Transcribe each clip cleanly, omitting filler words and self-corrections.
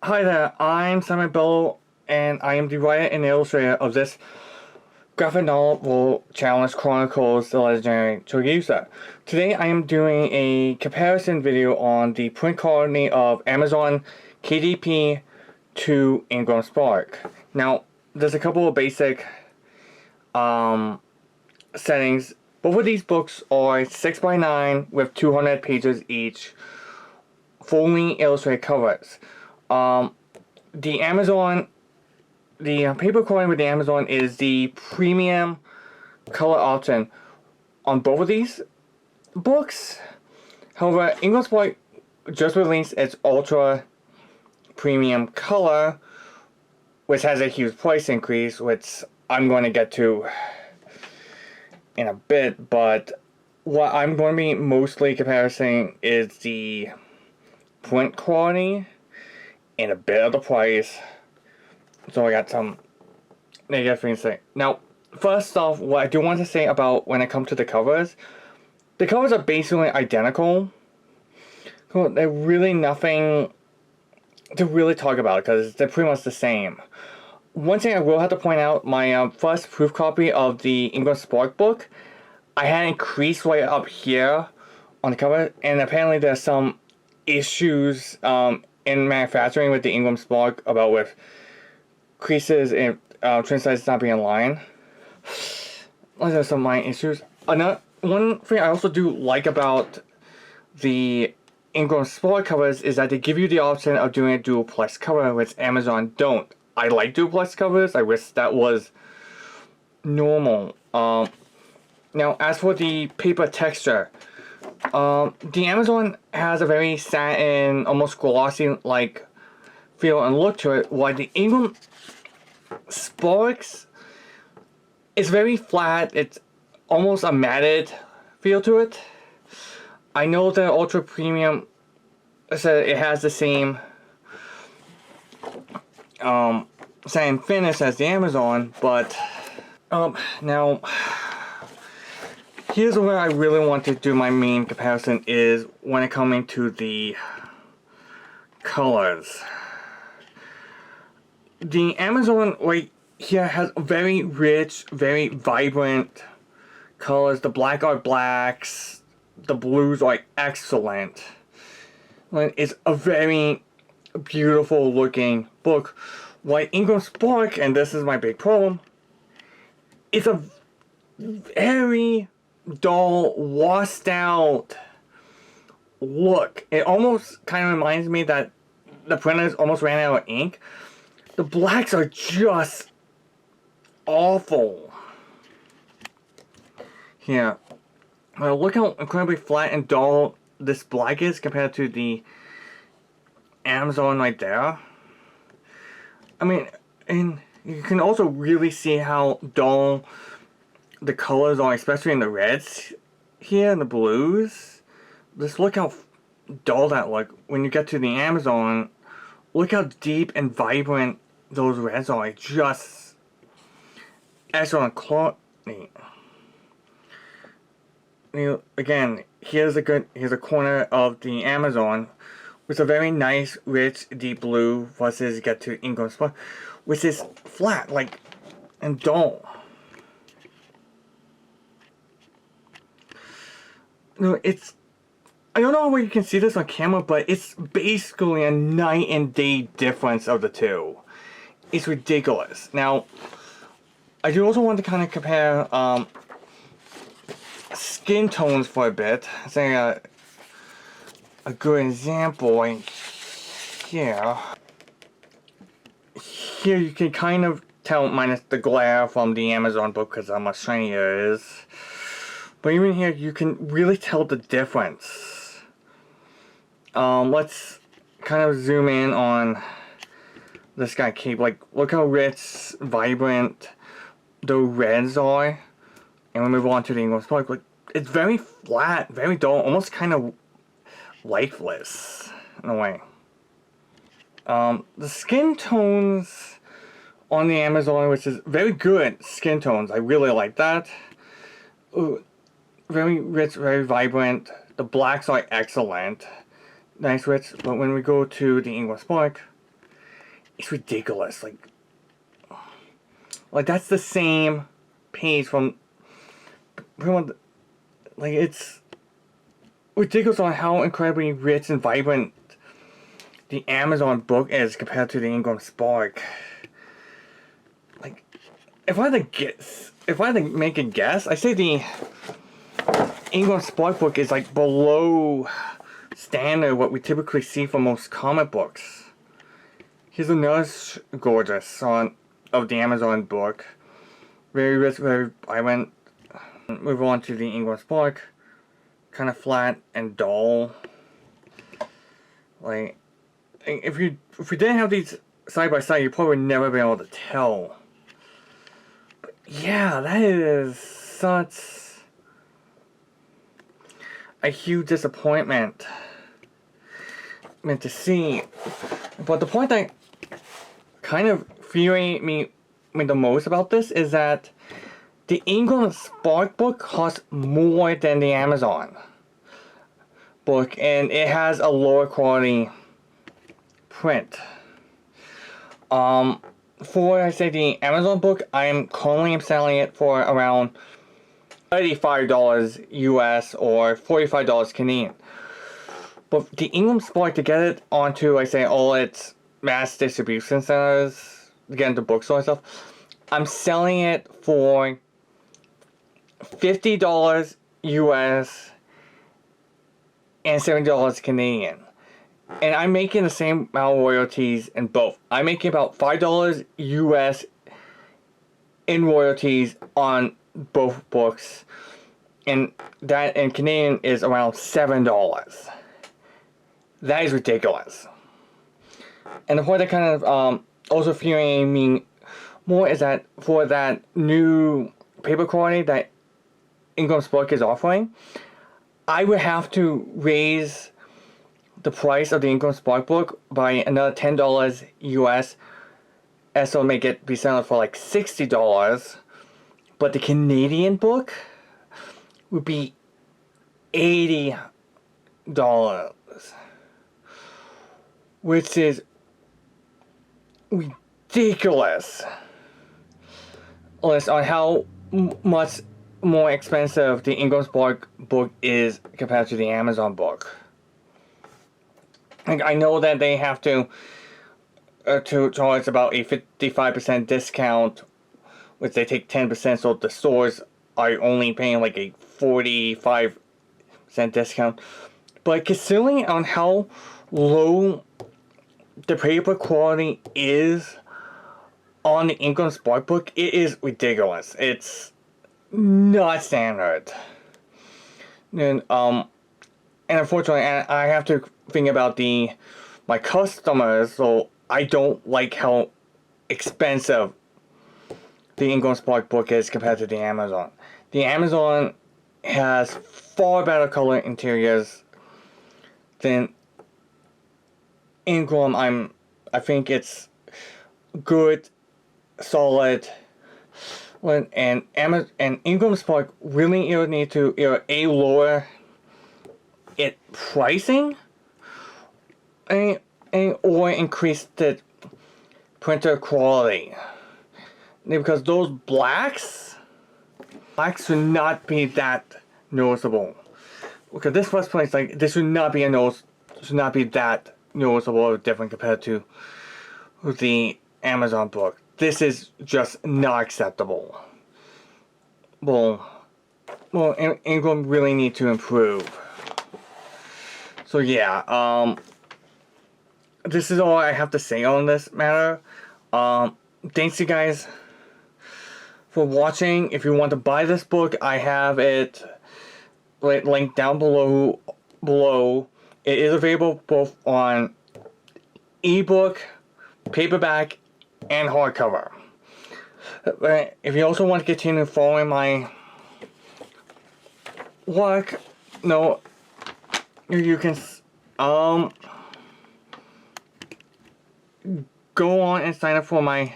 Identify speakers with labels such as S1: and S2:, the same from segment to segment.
S1: Hi there, I'm Simon Bello, and I am the writer and illustrator of this graphic novel challenge Chronicles the Legendary Chogyusa. Today I am doing a comparison video on the print quality of Amazon KDP to IngramSpark. Now, there's a couple of basic settings. Both of these books are 6x9 with 200 pages each, fully illustrated covers. The paper quality with the Amazon is the premium color option on both of these books. However, IngramSpark just released its ultra premium color, which has a huge price increase, which I'm going to get to in a bit, but what I'm going to be mostly comparing is the print quality and a bit of the price. So I got some negative things to say. Now, first off, what I do want to say about when it comes to the covers are basically identical. So they're really nothing to really talk about because they're pretty much the same. One thing I will have to point out, my first proof copy of the IngramSpark book, I had increased right up here on the cover, and apparently there's some issues in manufacturing with the IngramSpark about with creases and translations not being in line. There's some minor issues. One thing I also do like about the IngramSpark covers is that they give you the option of doing a dual-plex cover, which Amazon don't. I like dual-plex covers. I wish that was normal. Now, as for the paper texture, the Amazon has a very satin, almost glossy-like feel and look to it, while the IngramSpark is very flat. It's almost a matted feel to it. I know the Ultra Premium said it has the same satin finish as the Amazon, but now here's where I really want to do my main comparison is when it coming to the colors. The Amazon right here has very rich, very vibrant colors. The black are blacks, the blues are excellent. It's a very beautiful looking book. While IngramSpark, and this is my big problem, it's a very dull, washed out look. It almost kind of reminds me that the printers almost ran out of ink. The blacks are just awful. Here. Look how incredibly flat and dull this black is compared to the Amazon right there. I mean, and you can also really see how dull the colors are, especially in the reds here and the blues. Just look how dull that look. When you get to the Amazon, look how deep and vibrant those reds are. Just excellent quality. Again, here's a corner of the Amazon with a very nice, rich, deep blue versus you get to IngramSpark, which is flat, and dull. I don't know where you can see this on camera, but it's basically a night and day difference of the two. It's ridiculous. Now, I do also want to kind of compare skin tones for a bit. Say a good example right here. Here you can kind of tell, minus the glare from the Amazon book because how much shinier it is. But even here you can really tell the difference. Let's kind of zoom in on this guy cape. Look how rich, vibrant the reds are. And we move on to the IngramSpark. It's very flat, very dull, almost kind of lifeless in a way. The skin tones on the Amazon, which is very good skin tones, I really like that. Ooh, very rich, very vibrant. The blacks are excellent. Nice rich, but when we go to the IngramSpark, it's ridiculous. Like that's the same page from like it's ridiculous on how incredibly rich and vibrant the Amazon book is compared to the IngramSpark. Like, if I had to make a guess, I say the IngramSpark book is like below standard what we typically see for most comic books. Here's another gorgeous of the Amazon book. Very rich, very vibrant. Move on to the IngramSpark. Kind of flat and dull. Like, if we didn't have these side by side, you'd probably never be able to tell. But yeah, that is such a huge disappointment to see. But the point that kind of infuriated me the most about this is that the IngramSpark book costs more than the Amazon book, and it has a lower quality print. For I say the Amazon book, I am currently selling it for around $35 US or $45 Canadian. But the IngramSpark, to get it onto, I say, all its mass distribution centers, to get into bookstores and stuff, I'm selling it for $50 US and $70 Canadian. And I'm making the same amount of royalties in both. I'm making about $5 US in royalties on both books. And that in Canadian is around $7. That is ridiculous. And the point that kind of also fearing me more is that for that new paper quality that IngramSpark is offering, I would have to raise the price of the IngramSpark book by another $10 US, and so make it be selling for like $60. But the Canadian book would be $80, which is ridiculous on how much more expensive the IngramSpark book is compared to the Amazon book. Like, I know that they have to charge about a 55% discount, which they take 10%, so the stores are only paying like a 45% discount. But considering on how low the paper quality is on the IngramSpark book, it is ridiculous. It's not standard. And unfortunately, I have to think about my customers, so I don't like how expensive the IngramSpark book is compared to the Amazon. The Amazon has far better color interiors than Ingram. I think it's good, solid, and IngramSpark really need to either lower it pricing or increase the printer quality, because those blacks should not be that noticeable. Okay, this first place, like, this should not be that noticeable or different compared to the Amazon book. This is just not acceptable. Well, Ingram really need to improve. So yeah, this is all I have to say on this matter. Thanks you guys for watching. If you want to buy this book, I have it linked down below. It is available both on ebook, paperback, and hardcover. If you also want to continue following my work, you can go on and sign up for my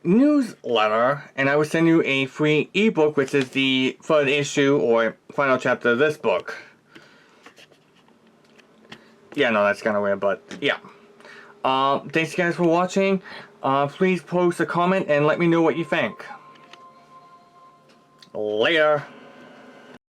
S1: newsletter, and I will send you a free ebook, which is the third issue or final chapter of this book. Yeah, no, that's kind of weird, but yeah. Thanks guys for watching. Please post a comment and let me know what you think. Later.